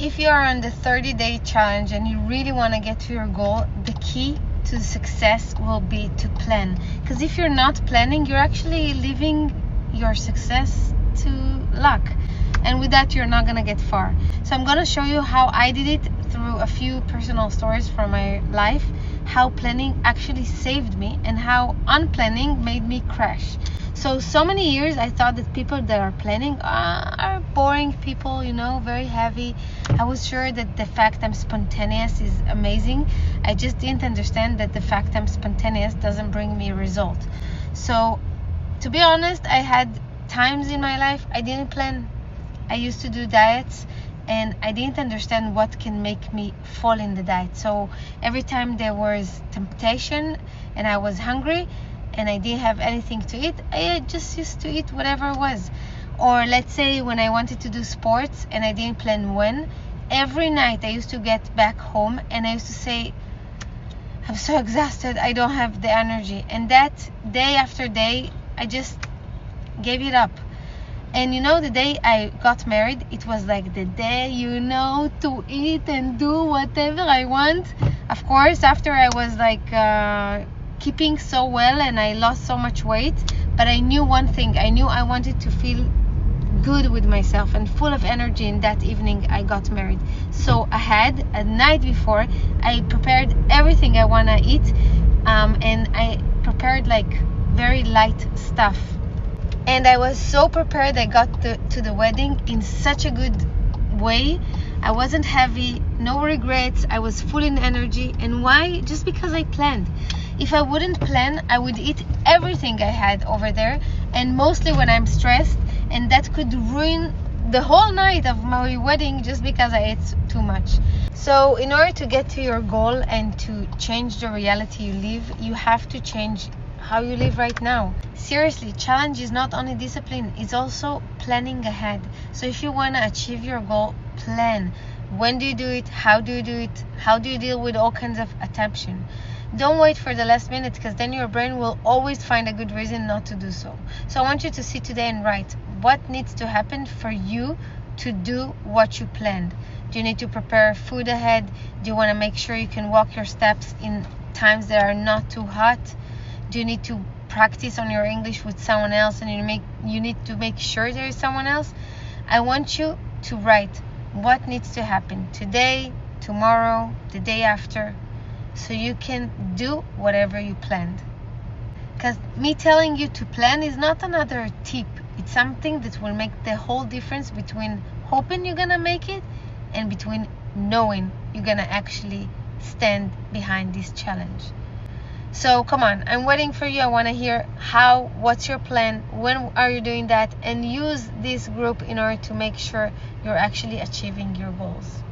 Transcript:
if you are on the 30-day challenge and you really want to get to your goal, the key to success will be to plan. Because if you're not planning, you're actually leaving your success to luck, and with that you're not gonna get far. So I'm gonna show you how I did it through a few personal stories from my life, how planning actually saved me and how unplanning made me crash. So many years I thought that people that are planning are boring people, you know, very heavy. I was sure that the fact I'm spontaneous is amazing. I just didn't understand that the fact I'm spontaneous doesn't bring me a result. So to be honest, I had times in my life I didn't plan. I used to do diets and I didn't understand what can make me fall in the diet. So every time there was temptation and I was hungry and I didn't have anything to eat, I just used to eat whatever it was. Or let's say when I wanted to do sports and I didn't plan when, every night I used to get back home and I used to say, I'm so exhausted, I don't have the energy. And that day after day, I just gave it up. And you know, the day I got married, it was like the day, you know, to eat and do whatever I want. Of course, after I was like keeping so well and I lost so much weight, but I knew one thing. I knew I wanted to feel good with myself and full of energy. In that evening I got married, so I had a night before I prepared everything I want to eat, and I prepared like very light stuff, and I was so prepared. I got to the wedding in such a good way. I wasn't heavy, no regrets, I was full in energy. And why? Just because I planned. If I wouldn't plan, I would eat everything I had over there, and mostly when I'm stressed, and that could ruin the whole night of my wedding just because I ate too much. So in order to get to your goal and to change the reality you live, you have to change how you live right now. Seriously, challenge is not only discipline, it's also planning ahead. So if you want to achieve your goal, plan. When do you do it? How do you do it? How do you deal with all kinds of attention? Don't wait for the last minute, because then your brain will always find a good reason not to do so. So I want you to sit today and write what needs to happen for you to do what you planned. Do you need to prepare food ahead? Do you want to make sure you can walk your steps in times that are not too hot? Do you need to practice on your English with someone else and you need to make sure there is someone else? I want you to write what needs to happen today, tomorrow, the day after, so you can do whatever you planned. Because me telling you to plan is not another tip. It's something that will make the whole difference between hoping you're gonna make it and between knowing you're gonna actually stand behind this challenge. So come on, I'm waiting for you. I want to hear what's your plan, when are you doing that, and use this group in order to make sure you're actually achieving your goals.